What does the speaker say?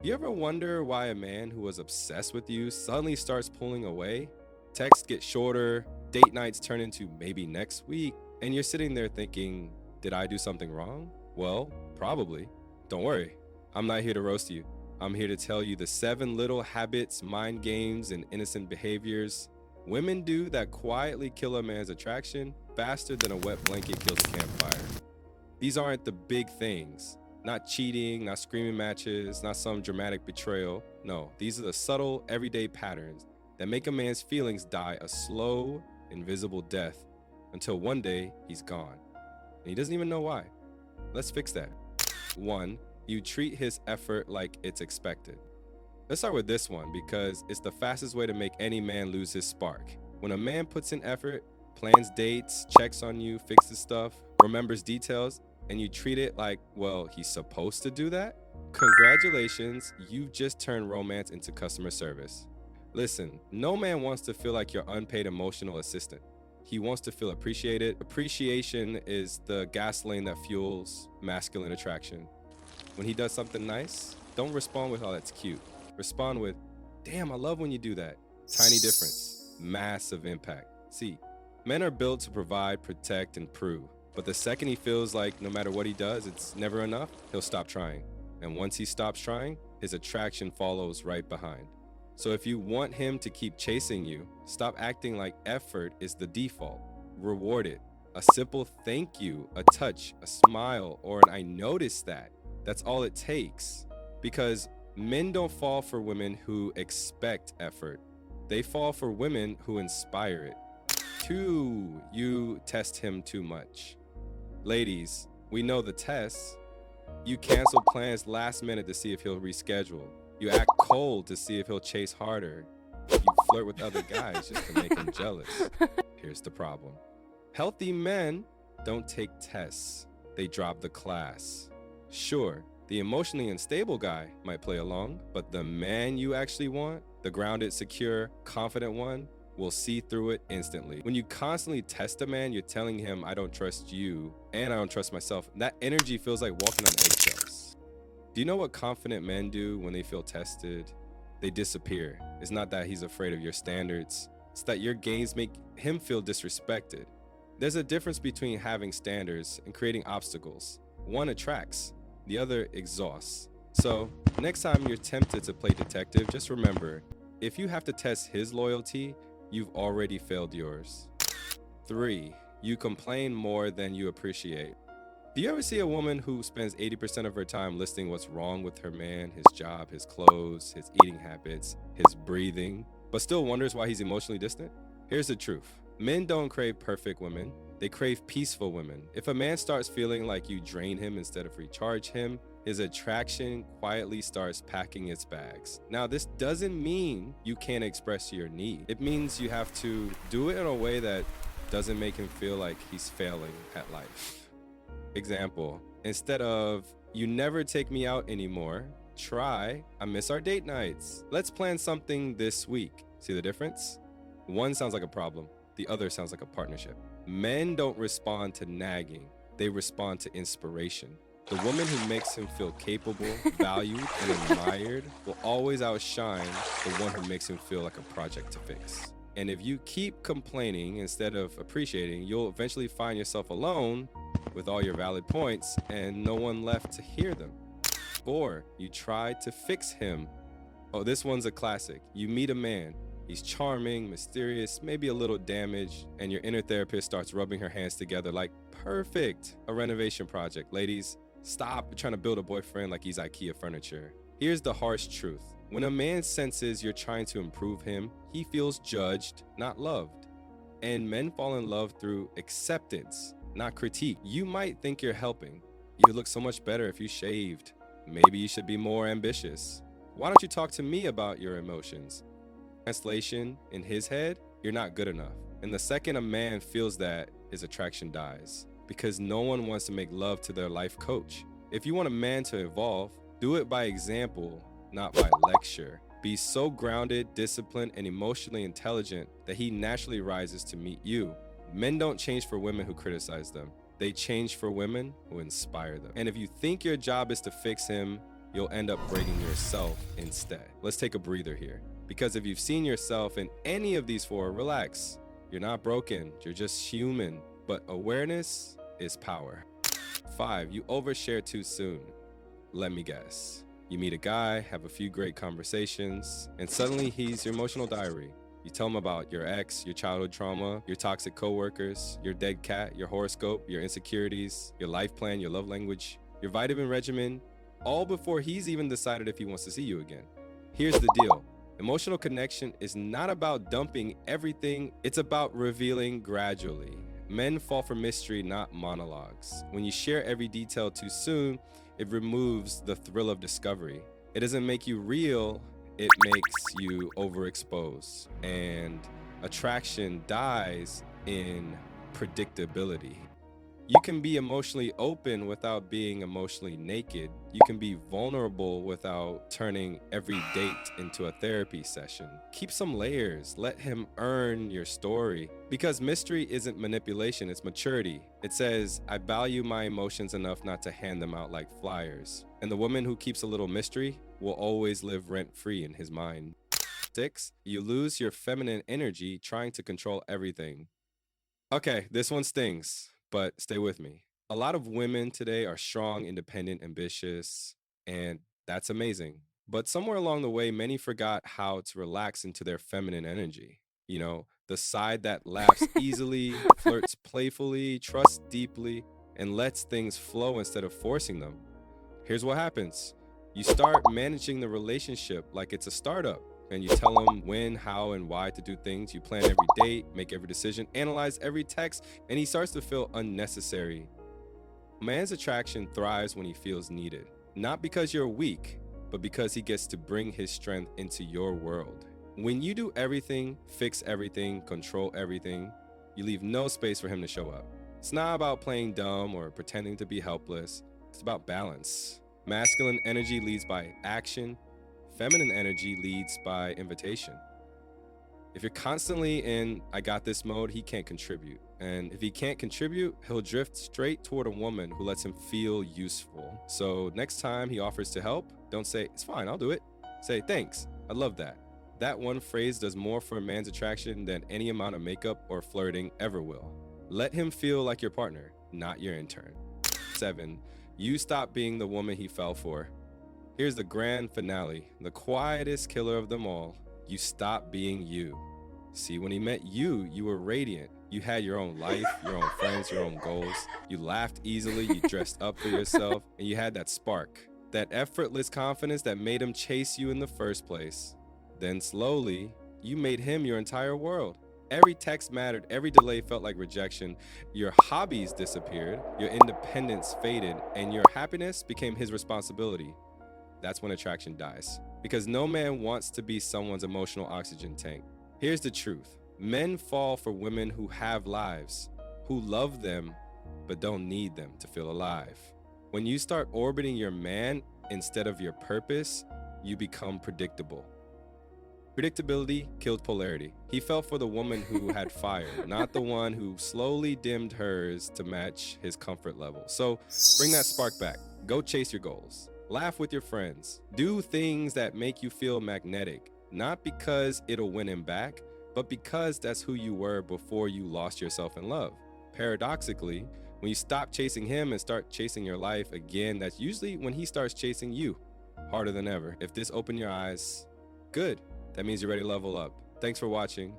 You ever wonder why a man who was obsessed with you suddenly starts pulling away? Texts get shorter, date nights turn into maybe next week, and you're sitting there thinking, did I do something wrong? Well, probably. Don't worry, I'm not here to roast you. I'm here to tell you the 7 little habits, mind games, and innocent behaviors women do that quietly kill a man's attraction faster than a wet blanket kills a campfire. These aren't the big things. Not cheating, not screaming matches, not some dramatic betrayal. No, these are the subtle, everyday patterns that make a man's feelings die a slow, invisible death until one day he's gone. And he doesn't even know why. Let's fix that. 1. You treat his effort like it's expected. Let's start with this one because it's the fastest way to make any man lose his spark. When a man puts in effort, plans dates, checks on you, fixes stuff, remembers details, and you treat it like, well, he's supposed to do that? Congratulations, you've just turned romance into customer service. Listen, no man wants to feel like your unpaid emotional assistant. He wants to feel appreciated. Appreciation is the gasoline that fuels masculine attraction. When he does something nice, don't respond with, oh, that's cute. Respond with, damn, I love when you do that. Tiny difference, massive impact. See, men are built to provide, protect, and prove. But the second he feels like no matter what he does, it's never enough, he'll stop trying. And once he stops trying, his attraction follows right behind. So if you want him to keep chasing you, stop acting like effort is the default. Reward it. A simple thank you, a touch, a smile, or an I noticed that. That's all it takes. Because men don't fall for women who expect effort. They fall for women who inspire it. 2, you test him too much. Ladies, we know the tests. You cancel plans last minute to see if he'll reschedule. You act cold to see if he'll chase harder. You flirt with other guys just to make him jealous. Here's the problem. Healthy men don't take tests. They drop the class. Sure, the emotionally unstable guy might play along, but the man you actually want, the grounded, secure, confident one, will see through it instantly. When you constantly test a man, you're telling him, I don't trust you and I don't trust myself. That energy feels like walking on eggshells. Do you know what confident men do when they feel tested? They disappear. It's not that he's afraid of your standards. It's that your gains make him feel disrespected. There's a difference between having standards and creating obstacles. One attracts, the other exhausts. So next time you're tempted to play detective, just remember, if you have to test his loyalty, you've already failed yours. 3, you complain more than you appreciate. Do you ever see a woman who spends 80% of her time listing what's wrong with her man, his job, his clothes, his eating habits, his breathing, but still wonders why he's emotionally distant? Here's the truth. Men don't crave perfect women. They crave peaceful women. If a man starts feeling like you drain him instead of recharge him, his attraction quietly starts packing its bags. Now, this doesn't mean you can't express your need. It means you have to do it in a way that doesn't make him feel like he's failing at life. Example, instead of, you never take me out anymore, try, I miss our date nights. Let's plan something this week. See the difference? One sounds like a problem. The other sounds like a partnership. Men don't respond to nagging. They respond to inspiration. The woman who makes him feel capable, valued, and admired will always outshine the one who makes him feel like a project to fix. And if you keep complaining instead of appreciating, you'll eventually find yourself alone with all your valid points and no one left to hear them. 4, you try to fix him. Oh, this one's a classic. You meet a man. He's charming, mysterious, maybe a little damaged, and your inner therapist starts rubbing her hands together like, perfect, a renovation project. Ladies, stop trying to build a boyfriend like he's IKEA furniture. Here's the harsh truth. When a man senses you're trying to improve him, he feels judged, not loved. And men fall in love through acceptance, not critique. You might think you're helping. You look so much better if you shaved. Maybe you should be more ambitious. Why don't you talk to me about your emotions? Translation, in his head, you're not good enough. And the second a man feels that, his attraction dies. Because no one wants to make love to their life coach. If you want a man to evolve, do it by example, not by lecture. Be so grounded, disciplined, and emotionally intelligent that he naturally rises to meet you. Men don't change for women who criticize them. They change for women who inspire them. And if you think your job is to fix him, you'll end up breaking yourself instead. Let's take a breather here. Because if you've seen yourself in any of these four, relax. You're not broken, you're just human. But awareness is power. 5, you overshare too soon. Let me guess. You meet a guy, have a few great conversations, and suddenly he's your emotional diary. You tell him about your ex, your childhood trauma, your toxic coworkers, your dead cat, your horoscope, your insecurities, your life plan, your love language, your vitamin regimen, all before he's even decided if he wants to see you again. Here's the deal. Emotional connection is not about dumping everything, it's about revealing gradually. Men fall for mystery, not monologues. When you share every detail too soon, it removes the thrill of discovery. It doesn't make you real, it makes you overexposed. And attraction dies in predictability. You can be emotionally open without being emotionally naked. You can be vulnerable without turning every date into a therapy session. Keep some layers. Let him earn your story. Because mystery isn't manipulation, it's maturity. It says, I value my emotions enough not to hand them out like flyers. And the woman who keeps a little mystery will always live rent-free in his mind. 6, you lose your feminine energy trying to control everything. Okay, this one stings, but stay with me. A lot of women today are strong, independent, ambitious, and that's amazing. But somewhere along the way, many forgot how to relax into their feminine energy. You know, the side that laughs easily, flirts playfully, trusts deeply, and lets things flow instead of forcing them. Here's what happens. You start managing the relationship like it's a startup. And you tell him when, how, and why to do things. You plan every date, make every decision, analyze every text, and he starts to feel unnecessary. A man's attraction thrives when he feels needed. Not because you're weak, but because he gets to bring his strength into your world. When you do everything, fix everything, control everything, you leave no space for him to show up. It's not about playing dumb or pretending to be helpless. It's about balance. Masculine energy leads by action. Feminine energy leads by invitation. If you're constantly in I got this mode, he can't contribute. And if he can't contribute, he'll drift straight toward a woman who lets him feel useful. So next time he offers to help, don't say, it's fine, I'll do it. Say, thanks, I love that. That one phrase does more for a man's attraction than any amount of makeup or flirting ever will. Let him feel like your partner, not your intern. 7, you stop being the woman he fell for. Here's the grand finale, the quietest killer of them all. You stop being you. See, when he met you, you were radiant. You had your own life, your own friends, your own goals. You laughed easily, you dressed up for yourself, and you had that spark, that effortless confidence that made him chase you in the first place. Then slowly, you made him your entire world. Every text mattered, every delay felt like rejection. Your hobbies disappeared, your independence faded, and your happiness became his responsibility. That's when attraction dies. Because no man wants to be someone's emotional oxygen tank. Here's the truth. Men fall for women who have lives, who love them, but don't need them to feel alive. When you start orbiting your man instead of your purpose, you become predictable. Predictability killed polarity. He fell for the woman who had fire, not the one who slowly dimmed hers to match his comfort level. So bring that spark back. Go chase your goals. Laugh with your friends. Do things that make you feel magnetic, not because it'll win him back, but because that's who you were before you lost yourself in love. Paradoxically, when you stop chasing him and start chasing your life again, that's usually when he starts chasing you harder than ever. If this opened your eyes, good. That means you're ready to level up. Thanks for watching.